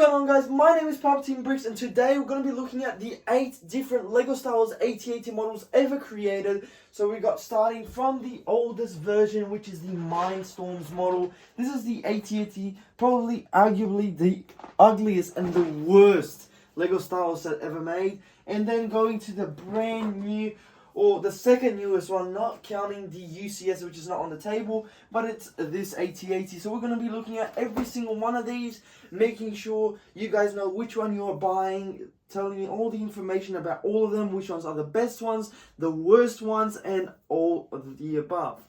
going on, guys? My name is Palpatine Bricks, and today we're going to be looking at the 8 different LEGO Star Wars AT-AT models ever created. So we got starting from the oldest version, which is the Mindstorms model. This is the AT-AT, probably arguably the ugliest and the worst LEGO Star Wars set ever made. And then going to the brand new, or the second newest one, not counting the UCS, which is not on the table, but it's this AT-AT. So we're going to be looking at every single one of these, making sure you guys know which one you're buying, telling me all the information about all of them, which ones are the best ones, the worst ones, and all of the above.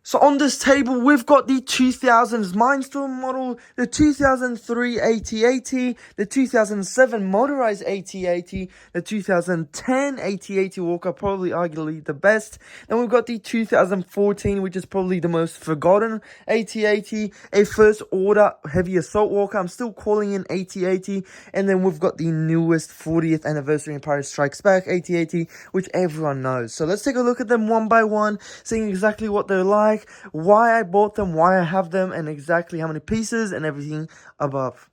So on this table, we've got the 2000s Mindstorm model, the 2003 AT-AT, the 2007 motorized AT-AT, the 2010 AT-AT Walker, probably arguably the best. Then we've got the 2014, which is probably the most forgotten AT-AT, a first order heavy assault walker. I'm still calling it AT-AT. And then we've got the newest 40th anniversary Empire Strikes Back AT-AT, which everyone knows. So let's take a look at them one by one, seeing exactly what they're like, why I bought them, why I have them, and exactly how many pieces and everything above.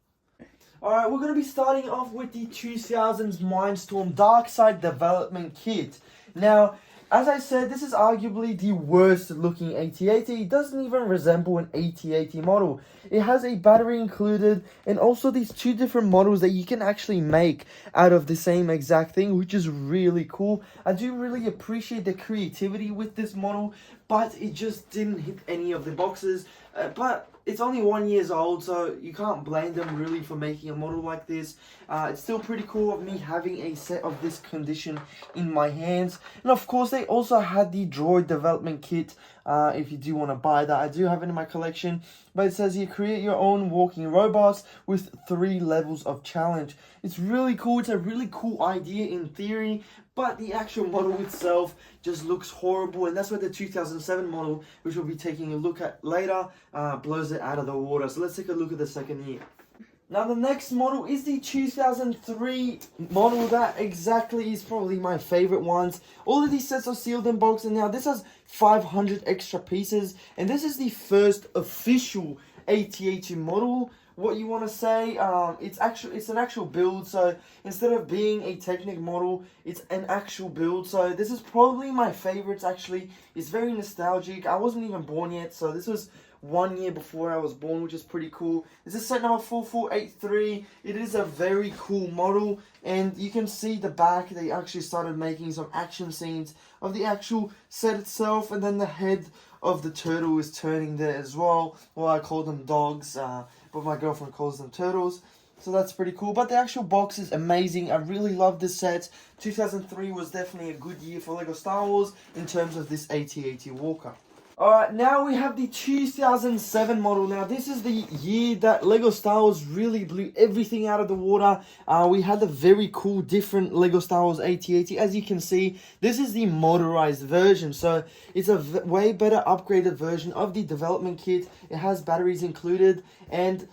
Alright, we're going to be starting off with the 2000s Mindstorm Dark Side Development Kit. Now, as I said, this is arguably the worst looking AT-AT. It doesn't even resemble an AT-AT model. It has a battery included and also these two different models that you can actually make out of the same exact thing, which is really cool. I do really appreciate the creativity with this model, but it just didn't hit any of the boxes. But it's only 1 year old, so you can't blame them really for making a model like this. It's still pretty cool of me having a set of this condition in my hands. And of course, they also had the droid development kit. If you do want to buy that, I do have it in my collection. But it says you create your own walking robots with 3 levels of challenge. It's really cool. It's a really cool idea in theory, but the actual model itself just looks horrible, and that's where the 2007 model, which we'll be taking a look at later, blows it out of the water. So let's take a look at the second year. Now the next model is the 2003 model. That exactly is probably my favorite ones. All of these sets are sealed in box, and now this has 500 extra pieces, and this is the first official AT-AT model. What you want to say, it's an actual build, so instead of being a Technic model, it's an actual build. So this is probably my favorites. Actually, it's very nostalgic. I wasn't even born yet, so this was 1 year before I was born, which is pretty cool. This is set number 4483. It is a very cool model, and you can see the back. They actually started making some action scenes of the actual set itself, and then the head of the turtle is turning there as well. Well, I call them dogs, but my girlfriend calls them turtles. So that's pretty cool. But the actual box is amazing. I really love this set. 2003 was definitely a good year for LEGO Star Wars in terms of this AT-AT Walker. Alright, now we have the 2007 model. Now, this is the year that LEGO Star Wars really blew everything out of the water. We had a very cool, different LEGO Star Wars AT-AT. As you can see, this is the motorized version. So, it's a way better upgraded version of the development kit. It has batteries included, and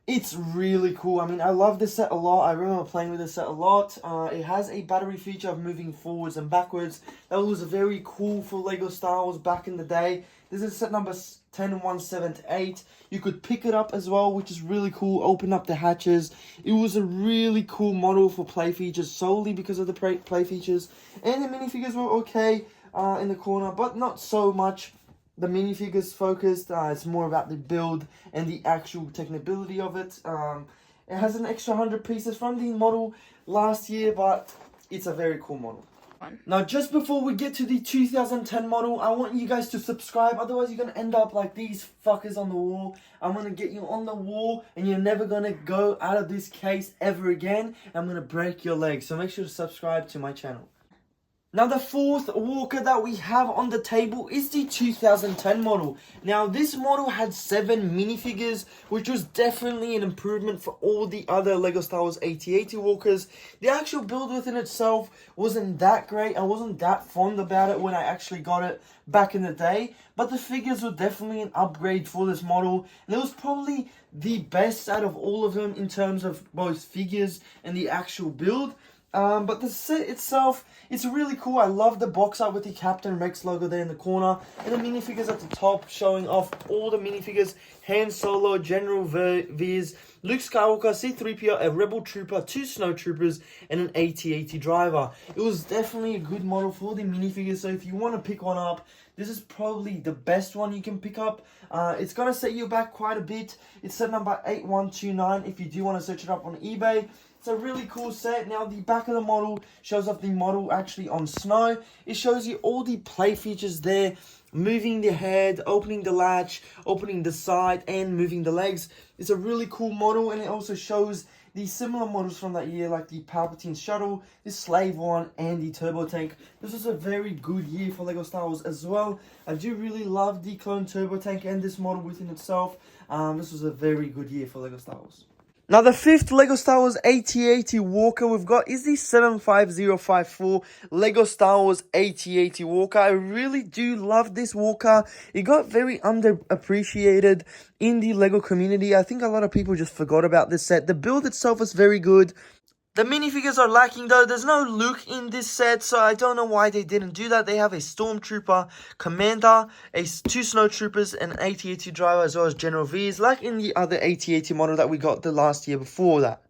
it's really cool. I mean, I love this set a lot. I remember playing with this set a lot. It has a battery feature of moving forwards and backwards. That was very cool for LEGO Star Wars back in the day. This is set number 10178. You could pick it up as well, which is really cool. Open up the hatches. It was a really cool model for play features, solely because of the play features. And the minifigures were okay in the corner, but not so much. The minifigures focused, it's more about the build and the actual technicability of it. It has an extra 100 pieces from the model last year, but it's a very cool model. Now, just before we get to the 2010 model, I want you guys to subscribe, otherwise you're going to end up like these fuckers on the wall. I'm going to get you on the wall, and you're never going to go out of this case ever again. I'm going to break your legs, so make sure to subscribe to my channel. Now, the fourth walker that we have on the table is the 2010 model. Now, this model had 7 minifigures, which was definitely an improvement for all the other LEGO Star Wars AT-AT walkers. The actual build within itself wasn't that great. I wasn't that fond about it when I actually got it back in the day. But the figures were definitely an upgrade for this model. And it was probably the best out of all of them in terms of both figures and the actual build. But the set itself, it's really cool. I love the box art with the Captain Rex logo there in the corner, and the minifigures at the top showing off all the minifigures: Han Solo, General Viz, Luke Skywalker, C-3PO, a Rebel Trooper, 2 Snow Troopers, and an AT-AT driver. It was definitely a good model for the minifigures, so if you want to pick one up, this is probably the best one you can pick up. It's going to set you back quite a bit. It's set number 8129 if you do want to search it up on eBay. It's a really cool set. Now, the back of the model shows off the model actually on snow. It shows you all the play features there. Moving the head, opening the latch, opening the side, and moving the legs. It's a really cool model, and it also shows the similar models from that year, like the Palpatine shuttle, the Slave one, and the Turbo Tank. This was a very good year for LEGO Star Wars as well. I do really love the Clone Turbo Tank and this model within itself. This was a very good year for LEGO Star Wars. Now, the fifth LEGO Star Wars AT-AT Walker we've got is the 75054 LEGO Star Wars AT-AT Walker. I really do love this Walker. It got very underappreciated in the LEGO community. I think a lot of people just forgot about this set. The build itself is very good. The minifigures are lacking though. There's no Luke in this set, so I don't know why they didn't do that. They have a Stormtrooper, Commander, 2 Snowtroopers, and an AT-AT driver, as well as General V's, like in the other AT-AT model that we got the last year before that.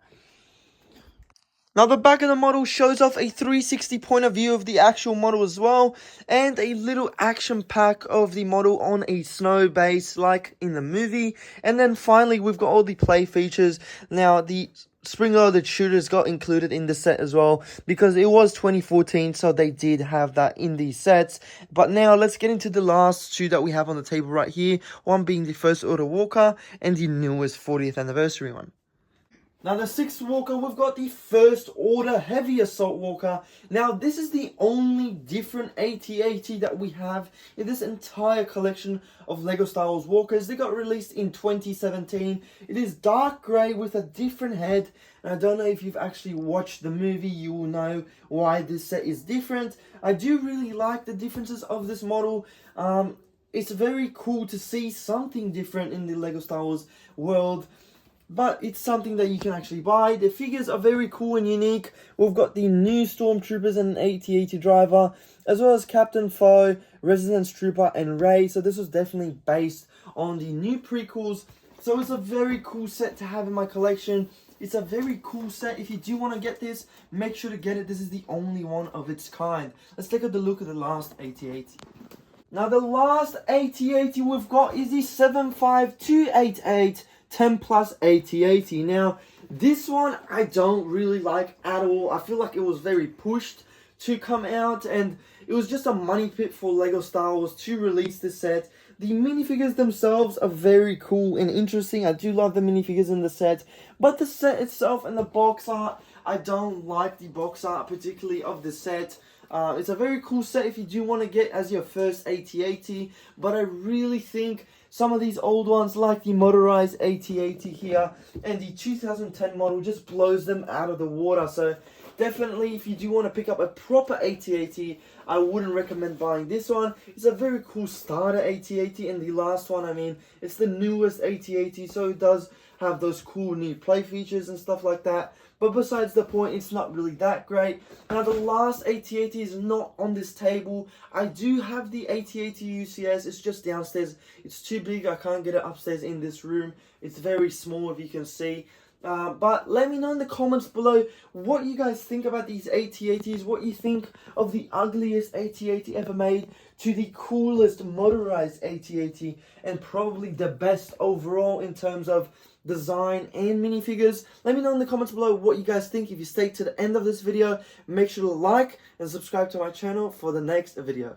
Now, the back of the model shows off a 360 point of view of the actual model as well, and a little action pack of the model on a snow base like in the movie. And then finally, we've got all the play features. Now, the spring-loaded shooters got included in the set as well, because it was 2014, so they did have that in these sets. But now, let's get into the last two that we have on the table right here, one being the First Order Walker, and the newest 40th anniversary one. Now, the sixth Walker, we've got the First Order Heavy Assault Walker. Now, this is the only different AT-AT that we have in this entire collection of LEGO Star Wars Walkers. They got released in 2017. It is dark grey with a different head. And I don't know if you've actually watched the movie, you will know why this set is different. I do really like the differences of this model. It's very cool to see something different in the LEGO Star Wars world. But it's something that you can actually buy. The figures are very cool and unique. We've got the new Stormtroopers and an AT-AT driver, as well as Captain Foe, Resistance Trooper, and Rey. So this was definitely based on the new prequels. So it's a very cool set to have in my collection. It's a very cool set. If you do want to get this, make sure to get it. This is the only one of its kind. Let's take a look at the last AT-AT. Now, the last AT-AT we've got is the 75288 10 plus AT-AT. Now, this one I don't really like at all. I feel like it was very pushed to come out, and it was just a money pit for LEGO Star Wars to release this set. The minifigures themselves are very cool and interesting. I do love the minifigures in the set, but the set itself and the box art, I don't like the box art particularly of the set. It's a very cool set if you do want to get as your first AT-AT, but I really think some of these old ones, like the motorized AT-AT here and the 2010 model, just blows them out of the water. So definitely, if you do want to pick up a proper AT-AT, I wouldn't recommend buying this one. It's a very cool starter AT-AT, and the last one, I mean, it's the newest AT-AT, so it does have those cool new play features and stuff like that. But besides the point, it's not really that great. Now, the last AT-AT is not on this table. I do have the AT-AT UCS. It's just downstairs. It's too big. I can't get it upstairs in this room. It's very small, if you can see. But let me know in the comments below what you guys think about these AT-ATs, what you think of the ugliest AT-AT ever made to the coolest motorized AT-AT, and probably the best overall in terms of design and minifigures. Let me know in the comments below what you guys think. If you stayed to the end of this video, make sure to like and subscribe to my channel for the next video.